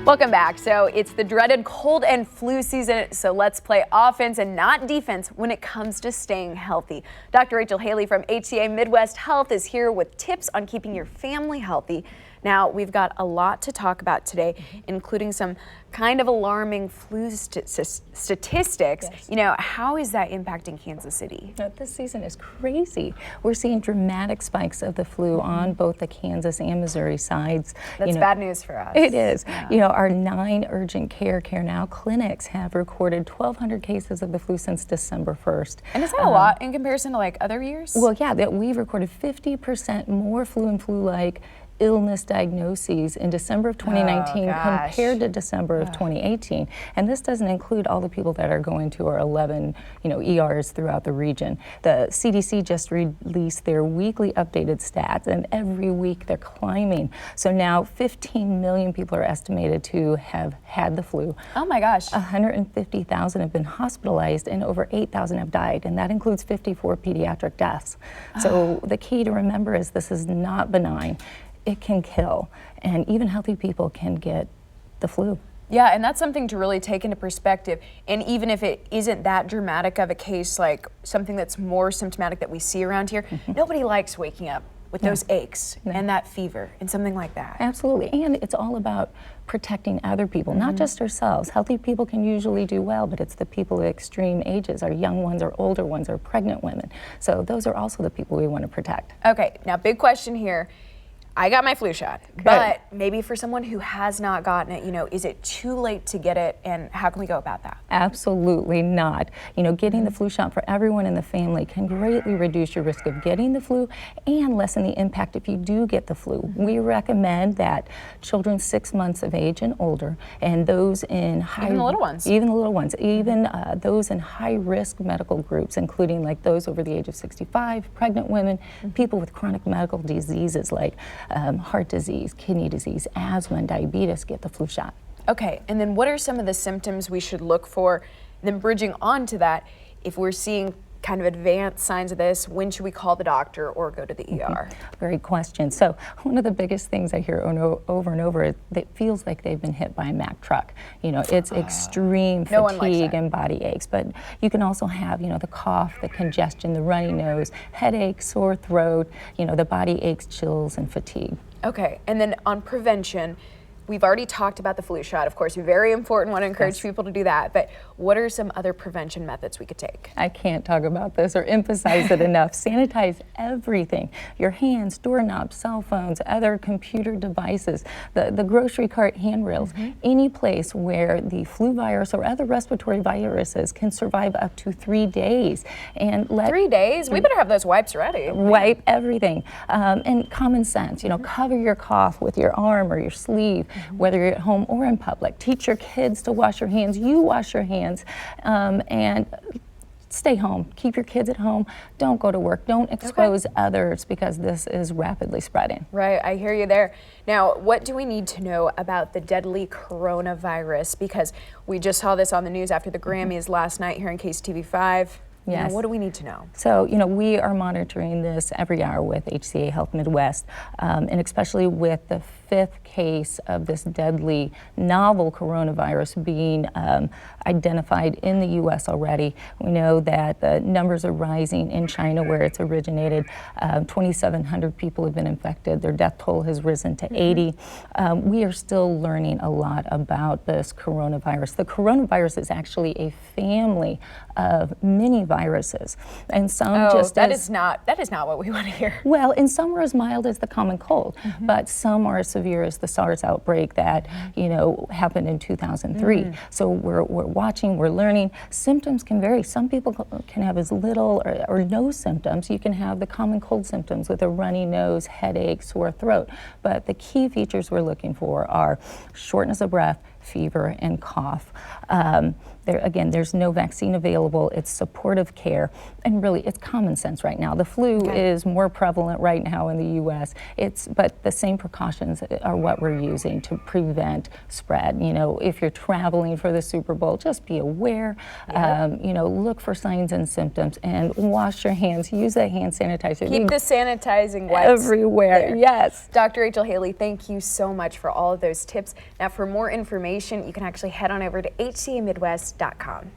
Welcome back. So it's the dreaded cold and flu season, so let's play offense and not defense when it comes to staying healthy. Dr. Hailey from HCA Midwest Health is here with tips on keeping your family healthy. Now, we've got a lot to talk about today, including some kind of alarming flu statistics. Yes. You know, how is that impacting Kansas City? This season is crazy. We're seeing dramatic spikes of the flu on both the Kansas and Missouri sides. That's bad news for us. It is. Yeah. You know, our 9 urgent care now clinics have recorded 1,200 cases of the flu since December 1st. And is that a lot in comparison to like other years? Well, yeah, that we've recorded 50% more flu and flu-like illness diagnoses in December of 2019 compared to December of 2018. And this doesn't include all the people that are going to our 11, ERs throughout the region. The CDC just released their weekly updated stats, and every week they're climbing. So now 15 million people are estimated to have had the flu. Oh my gosh. 150,000 have been hospitalized and over 8,000 have died, and that includes 54 pediatric deaths. So the key to remember is this is not benign. It can kill, and even healthy people can get the flu. Yeah, and that's something to really take into perspective. And even if it isn't that dramatic of a case, like something that's more symptomatic that we see around here, nobody likes waking up with those aches and that fever and something like that. Absolutely, and it's all about protecting other people, not just ourselves. Healthy people can usually do well, but it's the people at extreme ages, our young ones, our older ones, our pregnant women. So those are also the people we want to protect. Okay, now big question here. I got my flu shot, but maybe for someone who has not gotten it, is it too late to get it, and how can we go about that? Absolutely not. Getting the flu shot for everyone in the family can greatly reduce your risk of getting the flu and lessen the impact if you do get the flu. We recommend that children 6 months of age and older, and those in high... Even the little ones. Even the little ones. Even those in high-risk medical groups, including like those over the age of 65, pregnant women, people with chronic medical diseases like heart disease, kidney disease, asthma, and diabetes get the flu shot. Okay, and then what are some of the symptoms we should look for? And then bridging on to that, if we're seeing kind of advanced signs of this, when should we call the doctor or go to the ER? Great question. So one of the biggest things I hear over and over is that it feels like they've been hit by a Mack truck. It's extreme fatigue and body aches, but you can also have, the cough, the congestion, the runny nose, headache, sore throat, the body aches, chills, and fatigue. Okay, and then on prevention, we've already talked about the flu shot, of course, very important, want to encourage people to do that, but what are some other prevention methods we could take? I can't talk about this or emphasize it enough. Sanitize everything, your hands, doorknobs, cell phones, other computer devices, the grocery cart handrails, any place where the flu virus or other respiratory viruses can survive up to 3 days. And 3 days? We better have those wipes ready. Wipe everything. And common sense, cover your cough with your arm or your sleeve, whether you're at home or in public. Teach your kids to wash your hands. You wash your hands, and stay home. Keep your kids at home. Don't go to work. Don't expose others because this is rapidly spreading. Right, I hear you there. Now, what do we need to know about the deadly coronavirus? Because we just saw this on the news after the Grammys last night here in KCTV5. Yes. What do we need to know? So, we are monitoring this every hour with HCA Health Midwest, and especially with the 5th case of this deadly novel coronavirus being identified in the U.S. already. We know that the numbers are rising in China where it's originated. 2,700 people have been infected. Their death toll has risen to 80. We are still learning a lot about this coronavirus. The coronavirus is actually a family of many viruses, and some that is not what we want to hear. Well, and some are as mild as the common cold, but some are as severe as the SARS outbreak that happened in 2003. So we're watching, we're learning. Symptoms can vary. Some people can have as little or no symptoms. You can have the common cold symptoms with a runny nose, headache, sore throat. But the key features we're looking for are shortness of breath, fever, and cough. Again, there's no vaccine available. It's supportive care, and really, it's common sense right now. The flu is more prevalent right now in the U.S. But the same precautions are what we're using to prevent spread. You know, if you're traveling for the Super Bowl, just be aware. You know, look for signs and symptoms, and wash your hands. Use that hand sanitizer. Keep the sanitizing wipes everywhere. there. Yes. Dr. Rachel Hailey, thank you so much for all of those tips. Now, for more information, you can actually head on over to hcamidwest.com.